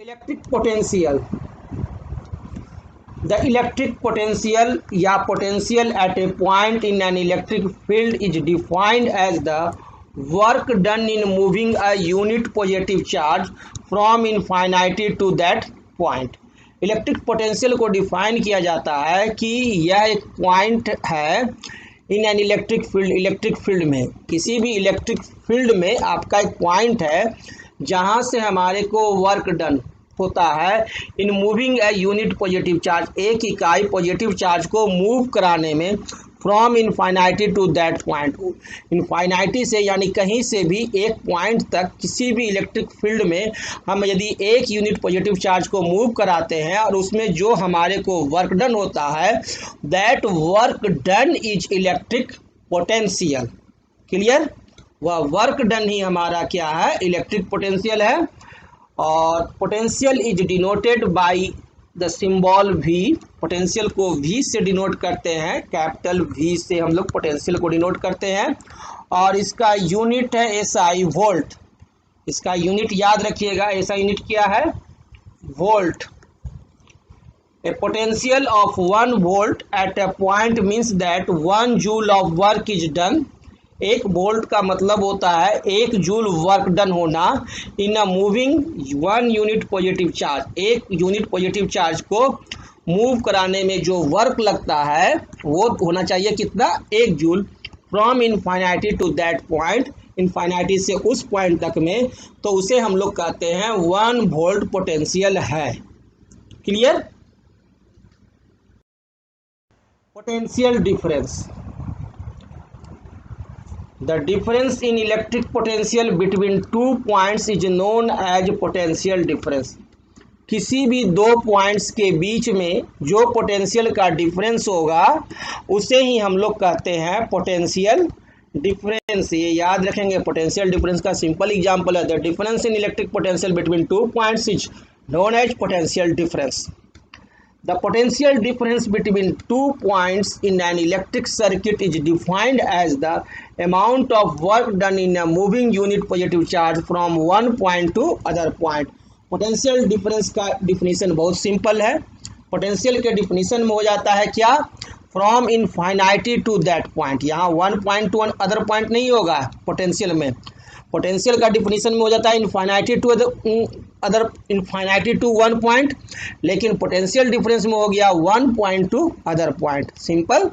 Electric potential, the electric potential या potential at a point in an electric field is defined as the work done in moving a unit positive charge from infinity to that point. Electric potential को define किया जाता है कि यह एक point है in an electric field, electric field में, किसी भी इलेक्ट्रिक फील्ड में आपका एक पॉइंट है जहां से हमारे को वर्क डन होता है in moving a unit positive charge, एक इकाई पॉजिटिव चार्ज को मूव कराने में, from infinity to that point, infinity से यानी कहीं से भी एक पॉइंट तक किसी भी इलेक्ट्रिक फील्ड में हम यदि एक यूनिट पॉजिटिव चार्ज को मूव कराते हैं और उसमें जो हमारे को वर्क डन होता है that work done is electric potential. Clear? वह वर्क डन ही हमारा क्या है? इलेक्ट्रिक पोटेंशियल है। और potential is denoted by the symbol V। Potential को V से डिनोट करते हैं, कैपिटल V से हम लोग पोटेंशियल को डिनोट करते हैं। और इसका यूनिट है SI, वोल्ट। इसका यूनिट याद रखिएगा, SI यूनिट क्या है? Volt. A potential of 1 volt at a point means that 1 joule of work is done. 1 volt का मतलब होता है 1 जूल वर्क डन होना in a moving 1 unit positive charge. 1 unit positive charge को मूव कराने में जो वर्क लगता है वो होना चाहिए कितना? 1 joule, from infinity to that point, infinity से उस पॉइंट तक में, तो उसे हम लोग कहते हैं 1 वोल्ट पोटेंशियल है। Clear? Potential difference, the difference in electric potential between two points is known as potential difference। किसी भी दो पॉइंट्स के बीच में जो पोटेंशियल का डिफरेंस होगा उसे ही हम लोग कहते हैं पोटेंशियल डिफरेंस। ये याद रखेंगे। पोटेंशियल डिफरेंस का सिंपल एग्जांपल है the difference in electric potential between 2 points is known as potential difference. The potential difference between 2 points in an electric circuit is defined as the amount of work done in a moving unit positive charge from one point to other point। Potential difference का definition बहुत simple है। Potential के definition में हो जाता है क्या? From infinity to that point. यहाँ 1 पॉइंट टू अदर पॉइंट नहीं होगा पोटेंशियल में। पोटेंशियल का डिफिनीशन में हो जाता है इनफाइनाइटी टू अदर, इनफाइनाइटी टू 1 पॉइंट, लेकिन पोटेंशियल डिफरेंस में हो गया 1 point to other point. Simple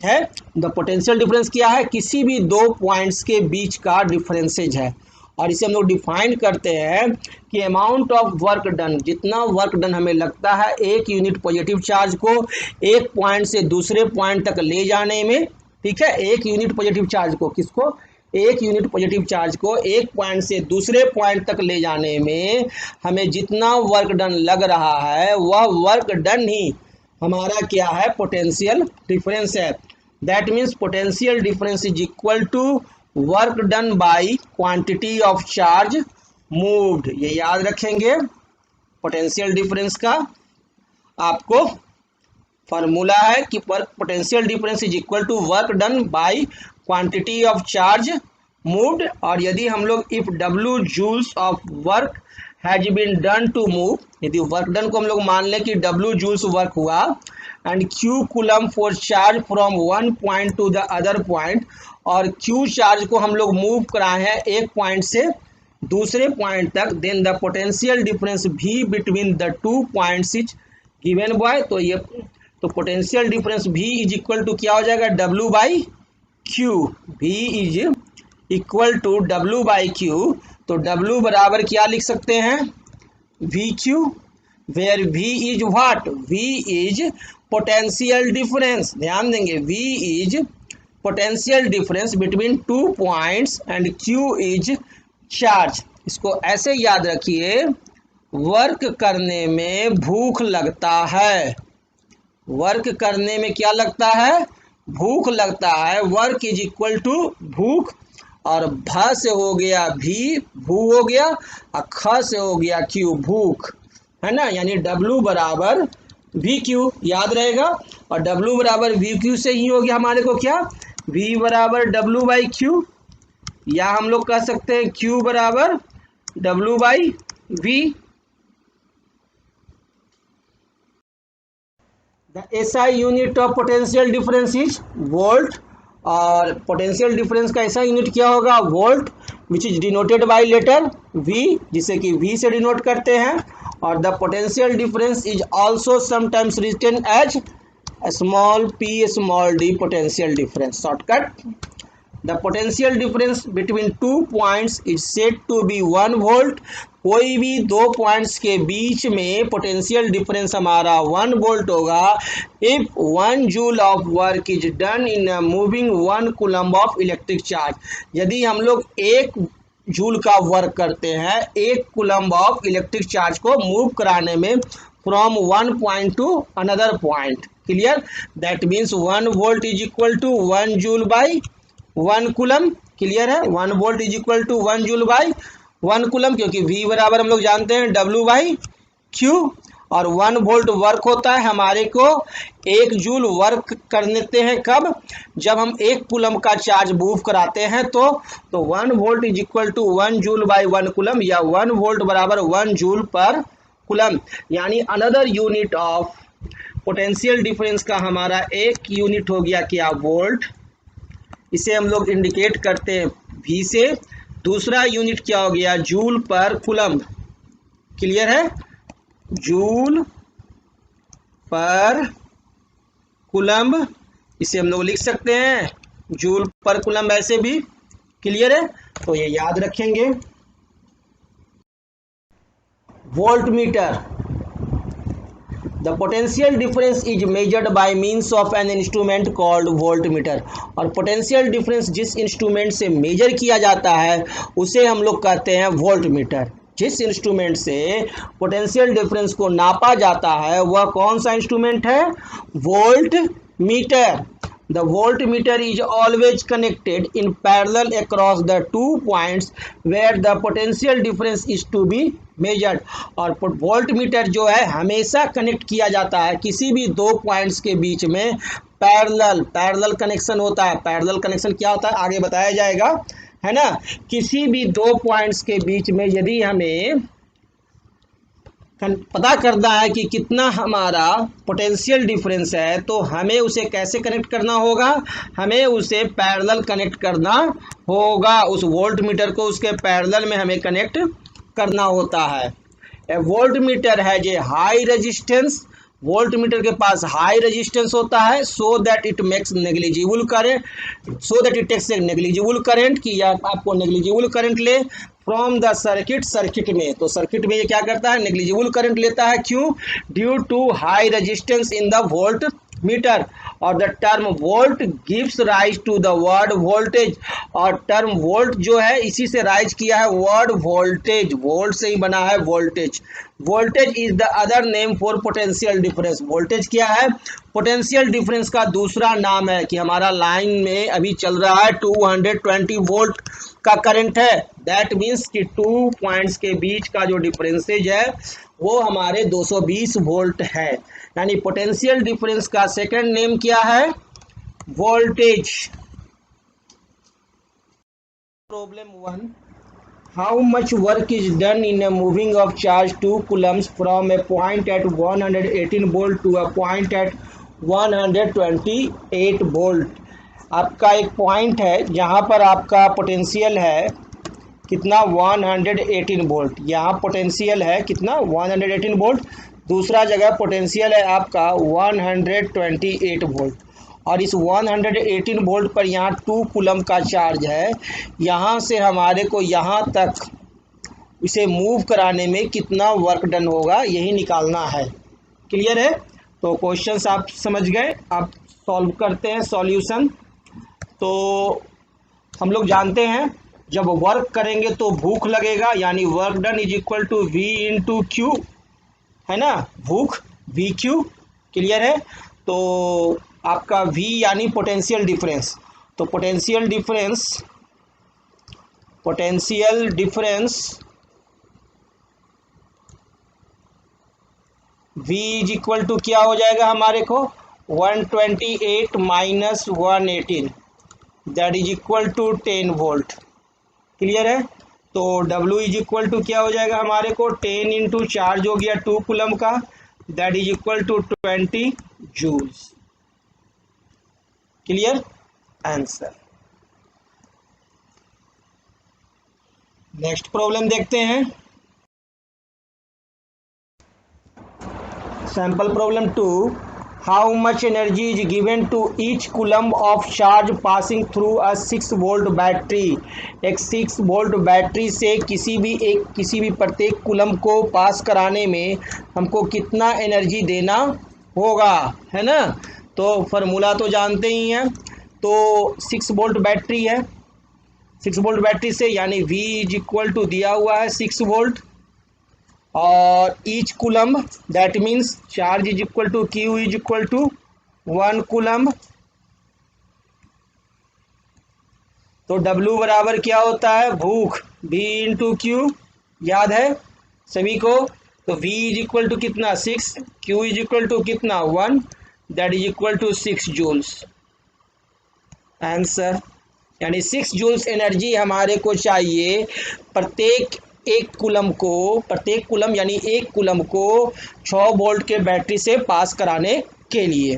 है। द पोटेंशियल डिफरेंस क्या है? किसी भी दो पॉइंट्स के बीच का डिफरेंसेज है। और इसे हम लोग डिफाइन करते हैं कि अमाउंट ऑफ वर्क डन, जितना वर्क डन हमें लगता है एक यूनिट पॉजिटिव चार्ज को एक पॉइंट से दूसरे पॉइंट तक ले जाने में। ठीक है? एक यूनिट पॉजिटिव चार्ज को, किसको? एक यूनिट पॉजिटिव चार्ज को एक पॉइंट से दूसरे पॉइंट तक ले जाने में हमें जितना वर्क डन लग रहा है वह वर्क डन ही हमारा क्या है? पोटेंशियल डिफरेंस है। That means potential difference is equal to work done by quantity of charge moved. ये याद रखेंगे। पोटेंशियल डिफरेंस का आपको फॉर्मूला है कि potential difference is equal to work done by quantity of charge moved. और यदि हम लोग if W joules of work has been done to move, यदि वर्क डन को हम लोग मान लें कि W जूल्स वर्क हुआ and Q coulomb for charge from 1 point to the other point, और Q चार्ज को हम लोग मूव कराए हैं एक पॉइंट से दूसरे पॉइंट तक, then the potential difference V between the 2 points is given by, तो ये तो potential difference V is equal to क्या हो जाएगा? W by Q। V is equal to W by Q। तो W बराबर क्या लिख सकते हैं? VQ, where V is what? V is potential difference. ध्यान देंगे, V is potential difference between 2 points and Q is charge. इसको ऐसे याद रखिए, वर्क करने में भूख लगता है। वर्क करने में क्या लगता है? भूख लगता है। वर्क इज इक्वल टू भूख, और भ से हो गया भी, भू हो गया, और ख से हो गया क्यू, भूख, है ना। यानी W बराबर VQ, याद रहेगा। और W बराबर VQ से ही हो गया हमारे को क्या? V बराबर W बाई Q, या हम लोग कह सकते हैं Q बराबर W by V। The SI unit of potential difference is volt, और पोटेंशियल डिफरेंस का ऐसा यूनिट क्या होगा, volt, which is denoted by letter V, जिसे कि V से डिनोट करते हैं। और the potential difference is also sometimes written as small p small d potential difference. Shortcut, the potential difference between two points is said to be 1 volt. कोई भी दो points के बीच में पोटेंशियल डिफरेंस हमारा 1 वोल्ट होगा if 1 joule of work is done in moving 1 coulomb of electric charge. यदि हम लोग 1 जूल का वर्क करते हैं 1 कूलम्ब ऑफ इलेक्ट्रिक चार्ज को मूव कराने में from 1 point to another point. Clear, that means 1 volt is equal to 1 joule by 1 coulomb. Clear है, 1 volt is equal to 1 joule by 1 coulomb, क्योंकि V बराबर हम लोग जानते हैं W बाई Q, और 1 वोल्ट वर्क होता है हमारे को 1 जूल वर्क कर लेते हैं कब, जब हम 1 कूलम्ब का चार्ज मूव कराते हैं तो 1 volt is equal to 1 joule by 1 coulomb, या 1 वोल्ट बराबर 1 जूल पर कूलम्ब। यानी another unit of potential difference का हमारा एक यूनिट हो गया क्या, वोल्ट, इसे हम लोग इंडिकेट करते हैं V से। दूसरा यूनिट क्या हो गया, जूल पर कूलम्ब। क्लियर है, जूल पर कूलम्ब, इसे हम लोग लिख सकते हैं जूल पर कूलम्ब ऐसे भी। क्लियर है, तो ये याद रखेंगे। Volt meter, the potential difference is measured by means of an instrument called volt meter. और पोटेंशियल डिफरेंस जिस इंस्ट्रूमेंट से मेजर किया जाता है उसे हम लोग कहते हैं वोल्ट मीटर। जिस इंस्ट्रूमेंट से पोटेंशियल डिफरेंस को नापा जाता है वह कौन सा इंस्ट्रूमेंट है, volt meter. The voltmeter is always connected in parallel across the 2 points where the potential difference is to be measured। और वोल्टमीटर जो है हमेशा कनेक्ट किया जाता है किसी भी 2 पॉइंट्स के बीच में, पैरेलल कनेक्शन होता है। पैरेलल कनेक्शन क्या होता है आगे बताया जाएगा, है ना। किसी भी 2 पॉइंट्स के बीच में यदि हमें पता करना है कि कितना हमारा पोटेंशियल डिफरेंस है तो हमें उसे कैसे कनेक्ट करना होगा, हमें उसे पैरेलल कनेक्ट करना होगा। उस वोल्ट मीटर को उसके पैरेलल में हमें कनेक्ट करना होता है। ए वोल्ट मीटर है जे हाई रेजिस्टेंस, वोल्ट मीटर के पास हाई रेजिस्टेंस होता है, so that it makes negligible current, so that it takes negligible current, कि आपको नेग्लिजिबल करंट ले फ्रॉम द सर्किट में। तो सर्किट में ये क्या करता है, नेग्लिजिबल करंट लेता है। क्यों, due to high resistance in the voltmeter. और the term volt gives rise to the word voltage, और टर्म वोल्ट जो है इसी से राइज किया है वर्ड वोल्टेज, वोल्ट से ही बना है voltage. Voltage is the other name for potential difference. Voltage क्या है, पोटेंशियल डिफरेंस का दूसरा नाम है। कि हमारा लाइन में अभी चल रहा है 220 वोल्ट का करंट है, दैट मीन्स कि 2 पॉइंट्स के बीच का जो डिफरेंसेज है वो हमारे 220 वोल्ट है। यानी पोटेंशियल डिफरेंस का सेकंड नेम क्या है, voltage. Problem 1, how much work is done in a moving of charge 2 coulombs from A point at 118 volt to a point at 128 volt. आपका एक पॉइंट है जहाँ पर आपका पोटेंशियल है कितना, 118 वोल्ट। यहाँ पोटेंशियल है कितना, 118 वोल्ट। दूसरा जगह पोटेंशियल है आपका 128 वोल्ट। और इस 118 वोल्ट पर यहाँ 2 कूलम्ब का चार्ज है। यहाँ से हमारे को यहाँ तक इसे मूव कराने में कितना वर्क डन होगा यही निकालना है। क्लियर है, तो क्वेश्चंस आप समझ गए। आप सॉल्व करते हैं सॉल्यूशन। तो हम लोग जानते हैं जब वर्क करेंगे तो भूख लगेगा, यानी work done is equal to V into Q, है ना, भूख V क्यू। क्लियर है, तो आपका V यानी पोटेंशियल डिफरेंस। तो potential difference V is equal to क्या हो जाएगा हमारे को, 128 minus 118, that is equal to 10 volt. Clear है, तो W इज इक्वल टू क्या हो जाएगा हमारे को, 10 इंटू चार्ज हो गया 2 कूलम्ब का, that is equal to 20 joules. Clear answer. Next problem देखते हैं। Sample problem 2, how much energy is given to each coulomb of charge passing through a 6 volt battery. एक 6 वोल्ट बैटरी से किसी भी प्रत्येक कूलम्ब को पास कराने में हमको कितना एनर्जी देना होगा, है ना। तो फार्मूला तो जानते ही हैं। तो 6 वोल्ट बैटरी है, 6 वोल्ट बैटरी से यानी V इज इक्वल टू दिया हुआ है 6 वोल्ट, और each coulomb that means charge is equal to Q is equal to 1 coulomb. तो W बराबर क्या होता है, भूख, V इंटू Q, याद है सभी को। तो V इज इक्वल टू कितना 6, Q इज इक्वल टू कितना 1, that is equal to 6 joules. Answer यानी 6 जूल्स एनर्जी हमारे को चाहिए प्रत्येक कूलम यानी एक कूलम को 6 वोल्ट के बैटरी से पास कराने के लिए।